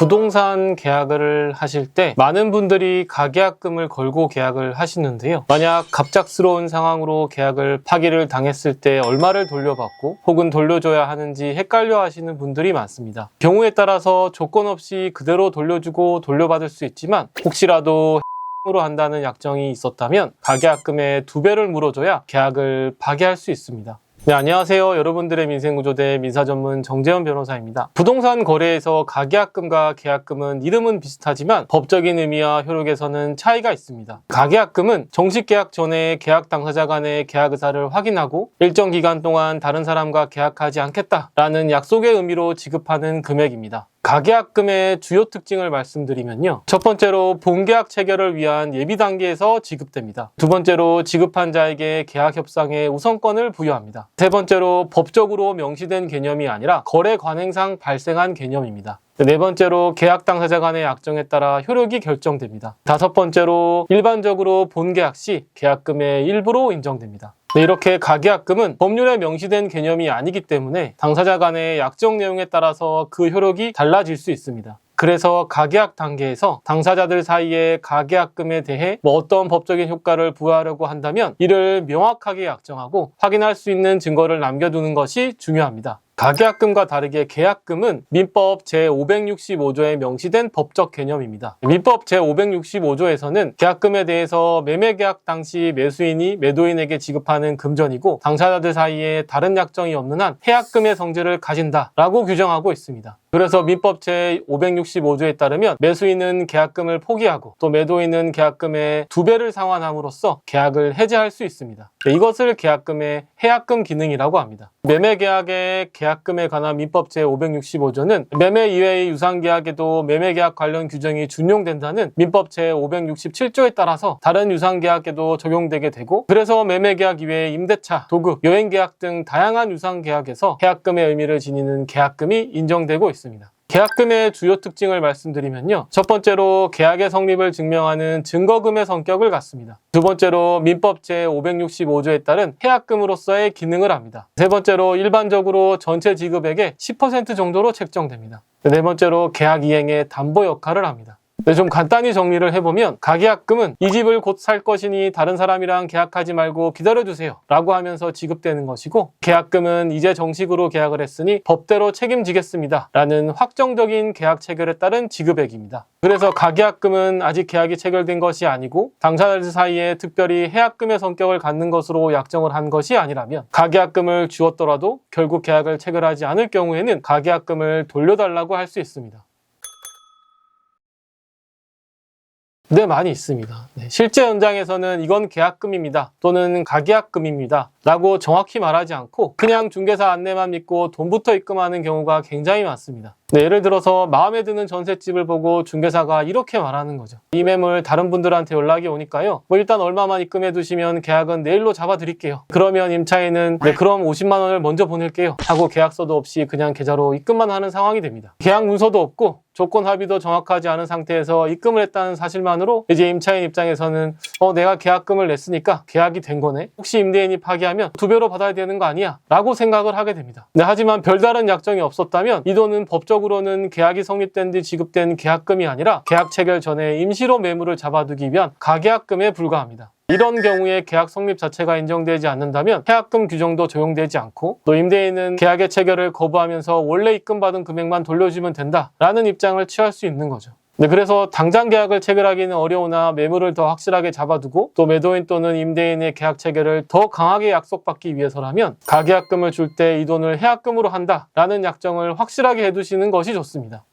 부동산 계약을 하실 때 많은 분들이 가계약금을 걸고 계약을 하시는데요. 만약 갑작스러운 상황으로 계약을 파기를 당했을 때 얼마를 돌려받고 혹은 돌려줘야 하는지 헷갈려 하시는 분들이 많습니다. 경우에 따라서 조건 없이 그대로 돌려주고 돌려받을 수 있지만 혹시라도 으로 한다는 약정이 있었다면 가계약금의 2배를 물어줘야 계약을 파기할 수 있습니다. 네, 안녕하세요. 여러분들의 민생구조대 민사전문 정재현 변호사입니다. 부동산 거래에서 가계약금과 계약금은 이름은 비슷하지만 법적인 의미와 효력에서는 차이가 있습니다. 가계약금은 정식 계약 전에 계약 당사자 간의 계약 의사를 확인하고 일정 기간 동안 다른 사람과 계약하지 않겠다라는 약속의 의미로 지급하는 금액입니다. 가계약금의 주요 특징을 말씀드리면요. 첫 번째로 본계약 체결을 위한 예비 단계에서 지급됩니다. 두 번째로 지급한 자에게 계약 협상의 우선권을 부여합니다. 세 번째로 법적으로 명시된 개념이 아니라 거래 관행상 발생한 개념입니다. 네 번째로 계약 당사자 간의 약정에 따라 효력이 결정됩니다. 다섯 번째로 일반적으로 본계약 시 계약금의 일부로 인정됩니다. 이렇게 가계약금은 법률에 명시된 개념이 아니기 때문에 당사자 간의 약정 내용에 따라서 그 효력이 달라질 수 있습니다. 그래서 가계약 단계에서 당사자들 사이에 가계약금에 대해 어떤 법적인 효과를 부여하려고 한다면 이를 명확하게 약정하고 확인할 수 있는 증거를 남겨두는 것이 중요합니다. 가계약금과 다르게 계약금은 민법 제565조에 명시된 법적 개념입니다. 민법 제565조에서는 계약금에 대해서 매매계약 당시 매수인이 매도인에게 지급하는 금전이고 당사자들 사이에 다른 약정이 없는 한 해약금의 성질을 가진다라고 규정하고 있습니다. 그래서 민법 제565조에 따르면 매수인은 계약금을 포기하고 또 매도인은 계약금의 2배를 상환함으로써 계약을 해지할 수 있습니다. 이것을 계약금의 해약금 기능이라고 합니다. 매매계약의 계약금에 관한 민법 제565조는 매매 이외의 유상계약에도 매매계약 관련 규정이 준용된다는 민법 제567조에 따라서 다른 유상계약에도 적용되게 되고 그래서 매매계약 이외의 임대차, 도급, 여행계약 등 다양한 유상계약에서 해약금의 의미를 지니는 계약금이 인정되고 있습니다. 계약금의 주요 특징을 말씀드리면요. 첫 번째로 계약의 성립을 증명하는 증거금의 성격을 갖습니다. 두 번째로 민법 제565조에 따른 해약금으로서의 기능을 합니다. 세 번째로 일반적으로 전체 지급액의 10% 정도로 책정됩니다. 네 번째로 계약 이행의 담보 역할을 합니다. 좀 간단히 정리를 해보면 가계약금은 이 집을 곧 살 것이니 다른 사람이랑 계약하지 말고 기다려주세요 라고 하면서 지급되는 것이고 계약금은 이제 정식으로 계약을 했으니 법대로 책임지겠습니다 라는 확정적인 계약 체결에 따른 지급액입니다. 그래서 가계약금은 아직 계약이 체결된 것이 아니고 당사자들 사이에 특별히 해약금의 성격을 갖는 것으로 약정을 한 것이 아니라면 가계약금을 주었더라도 결국 계약을 체결하지 않을 경우에는 가계약금을 돌려달라고 할 수 있습니다. 네, 많이 있습니다. 실제 현장에서는 이건 계약금입니다. 또는 가계약금입니다. 라고 정확히 말하지 않고 그냥 중개사 안내만 믿고 돈부터 입금하는 경우가 굉장히 많습니다. 예를 들어서 마음에 드는 전셋집을 보고 중개사가 이렇게 말하는 거죠. 이 매물 다른 분들한테 연락이 오니까요. 일단 얼마만 입금해 두시면 계약은 내일로 잡아드릴게요. 그러면 임차인은 네, 그럼 50만 원을 먼저 보낼게요. 하고 계약서도 없이 그냥 계좌로 입금만 하는 상황이 됩니다. 계약 문서도 없고 조건 합의도 정확하지 않은 상태에서 입금을 했다는 사실만으로 이제 임차인 입장에서는 내가 계약금을 냈으니까 계약이 된 거네. 혹시 임대인이 파기하면 2배로 받아야 되는 거 아니야? 라고 생각을 하게 됩니다. 하지만 별다른 약정이 없었다면 이 돈은 법적으로는 계약이 성립된 뒤 지급된 계약금이 아니라 계약 체결 전에 임시로 매물을 잡아두기 위한 가계약금에 불과합니다. 이런 경우에 계약 성립 자체가 인정되지 않는다면 해약금 규정도 적용되지 않고 또 임대인은 계약의 체결을 거부하면서 원래 입금받은 금액만 돌려주면 된다라는 입장을 취할 수 있는 거죠. 그래서 당장 계약을 체결하기는 어려우나 매물을 더 확실하게 잡아두고 또 매도인 또는 임대인의 계약 체결을 더 강하게 약속받기 위해서라면 가계약금을 줄 때 이 돈을 해약금으로 한다라는 약정을 확실하게 해두시는 것이 좋습니다.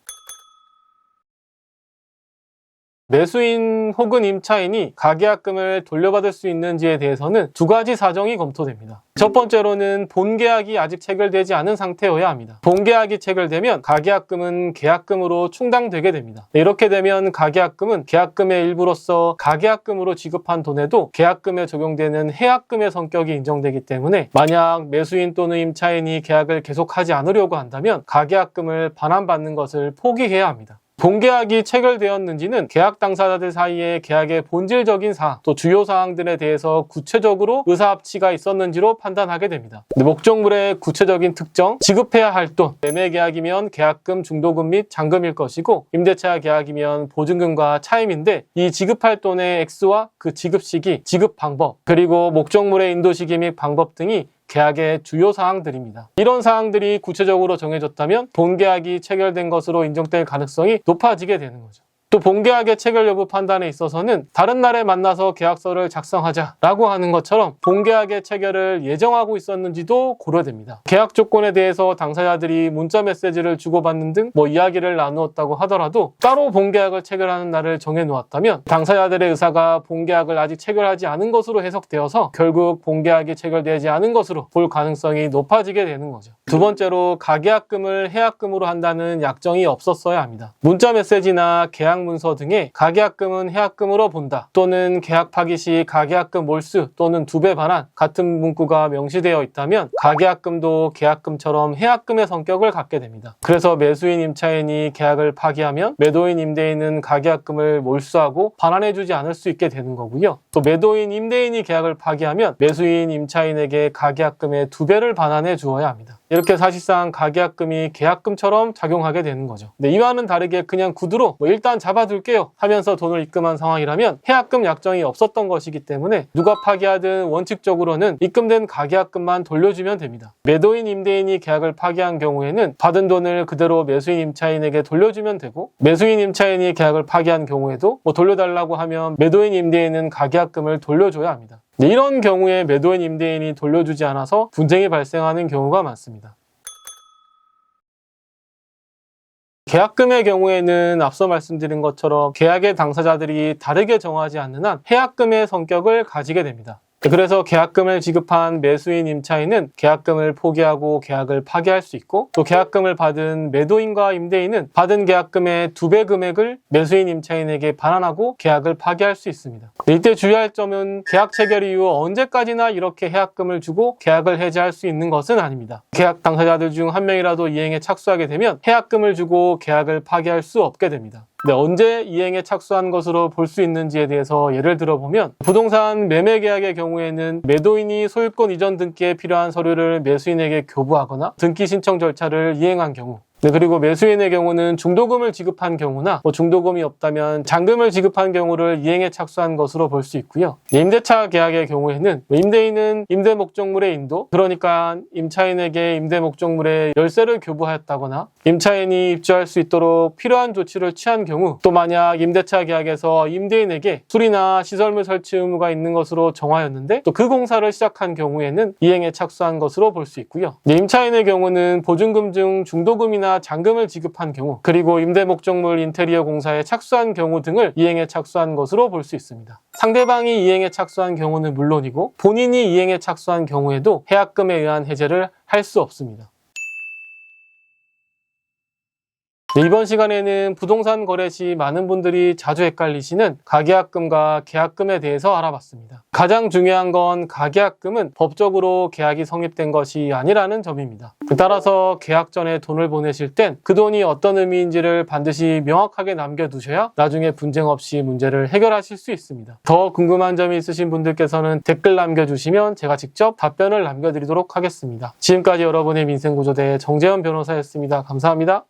매수인 혹은 임차인이 가계약금을 돌려받을 수 있는지에 대해서는 2가지 사정이 검토됩니다. 첫 번째로는 본계약이 아직 체결되지 않은 상태여야 합니다. 본계약이 체결되면 가계약금은 계약금으로 충당되게 됩니다. 이렇게 되면 가계약금은 계약금의 일부로서 가계약금으로 지급한 돈에도 계약금에 적용되는 해약금의 성격이 인정되기 때문에 만약 매수인 또는 임차인이 계약을 계속하지 않으려고 한다면 가계약금을 반환받는 것을 포기해야 합니다. 본계약이 체결되었는지는 계약 당사자들 사이에 계약의 본질적인 사항, 또 주요 사항들에 대해서 구체적으로 의사합치가 있었는지로 판단하게 됩니다. 목적물의 구체적인 특정, 지급해야 할 돈, 매매 계약이면 계약금, 중도금 및 잔금일 것이고 임대차 계약이면 보증금과 차임인데 이 지급할 돈의 액수와 그 지급 시기, 지급 방법, 그리고 목적물의 인도 시기 및 방법 등이 계약의 주요 사항들입니다. 이런 사항들이 구체적으로 정해졌다면 본계약이 체결된 것으로 인정될 가능성이 높아지게 되는 거죠. 또 본계약의 체결 여부 판단에 있어서는 다른 날에 만나서 계약서를 작성하자라고 하는 것처럼 본계약의 체결을 예정하고 있었는지도 고려됩니다. 계약 조건에 대해서 당사자들이 문자 메시지를 주고받는 등 이야기를 나누었다고 하더라도 따로 본계약을 체결하는 날을 정해놓았다면 당사자들의 의사가 본계약을 아직 체결하지 않은 것으로 해석되어서 결국 본계약이 체결되지 않은 것으로 볼 가능성이 높아지게 되는 거죠. 두 번째로 가계약금을 해약금으로 한다는 약정이 없었어야 합니다. 문자 메시지나 계약 문서 등의 가계약금은 해약금으로 본다 또는 계약 파기 시 가계약금 몰수 또는 2배 반환 같은 문구가 명시되어 있다면 가계약금도 계약금처럼 해약금의 성격을 갖게 됩니다. 그래서 매수인 임차인이 계약을 파기하면 매도인 임대인은 가계약금을 몰수하고 반환해주지 않을 수 있게 되는 거고요. 또 매도인 임대인이 계약을 파기하면 매수인 임차인에게 가계약금의 2배를 반환해 주어야 합니다. 이렇게 사실상 가계약금이 계약금처럼 작용하게 되는 거죠. 근데 이와는 다르게 그냥 구두로 일단 잡아둘게요 하면서 돈을 입금한 상황이라면 해약금 약정이 없었던 것이기 때문에 누가 파기하든 원칙적으로는 입금된 가계약금만 돌려주면 됩니다. 매도인 임대인이 계약을 파기한 경우에는 받은 돈을 그대로 매수인 임차인에게 돌려주면 되고 매수인 임차인이 계약을 파기한 경우에도 돌려달라고 하면 매도인 임대인은 가계약금을 돌려줘야 합니다. 이런 경우에 매도인 임대인이 돌려주지 않아서 분쟁이 발생하는 경우가 많습니다. 계약금의 경우에는 앞서 말씀드린 것처럼 계약의 당사자들이 다르게 정하지 않는 한 해약금의 성격을 가지게 됩니다. 그래서 계약금을 지급한 매수인 임차인은 계약금을 포기하고 계약을 파기할 수 있고 또 계약금을 받은 매도인과 임대인은 받은 계약금의 2배 금액을 매수인 임차인에게 반환하고 계약을 파기할 수 있습니다. 이때 주의할 점은 계약 체결 이후 언제까지나 이렇게 해약금을 주고 계약을 해지할 수 있는 것은 아닙니다. 계약 당사자들 중 한 명이라도 이행에 착수하게 되면 해약금을 주고 계약을 파기할 수 없게 됩니다. 근데 언제 이행에 착수한 것으로 볼 수 있는지에 대해서 예를 들어보면 부동산 매매 계약의 경우에는 매도인이 소유권 이전 등기에 필요한 서류를 매수인에게 교부하거나 등기 신청 절차를 이행한 경우 그리고 매수인의 경우는 중도금을 지급한 경우나 중도금이 없다면 잔금을 지급한 경우를 이행에 착수한 것으로 볼 수 있고요. 임대차 계약의 경우에는 임대인은 임대 목적물의 인도, 그러니까 임차인에게 임대 목적물의 열쇠를 교부하였다거나 임차인이 입주할 수 있도록 필요한 조치를 취한 경우 또 만약 임대차 계약에서 임대인에게 수리나 시설물 설치 의무가 있는 것으로 정하였는데 또 그 공사를 시작한 경우에는 이행에 착수한 것으로 볼 수 있고요. 임차인의 경우는 보증금 중 중도금이나 잔금을 지급한 경우 그리고 임대 목적물 인테리어 공사에 착수한 경우 등을 이행에 착수한 것으로 볼 수 있습니다. 상대방이 이행에 착수한 경우는 물론이고 본인이 이행에 착수한 경우에도 해약금에 의한 해제를 할 수 없습니다. 이번 시간에는 부동산 거래 시 많은 분들이 자주 헷갈리시는 가계약금과 계약금에 대해서 알아봤습니다. 가장 중요한 건 가계약금은 법적으로 계약이 성립된 것이 아니라는 점입니다. 따라서 계약 전에 돈을 보내실 땐 그 돈이 어떤 의미인지를 반드시 명확하게 남겨두셔야 나중에 분쟁 없이 문제를 해결하실 수 있습니다. 더 궁금한 점이 있으신 분들께서는 댓글 남겨주시면 제가 직접 답변을 남겨드리도록 하겠습니다. 지금까지 여러분의 민생구조대 정재현 변호사였습니다. 감사합니다.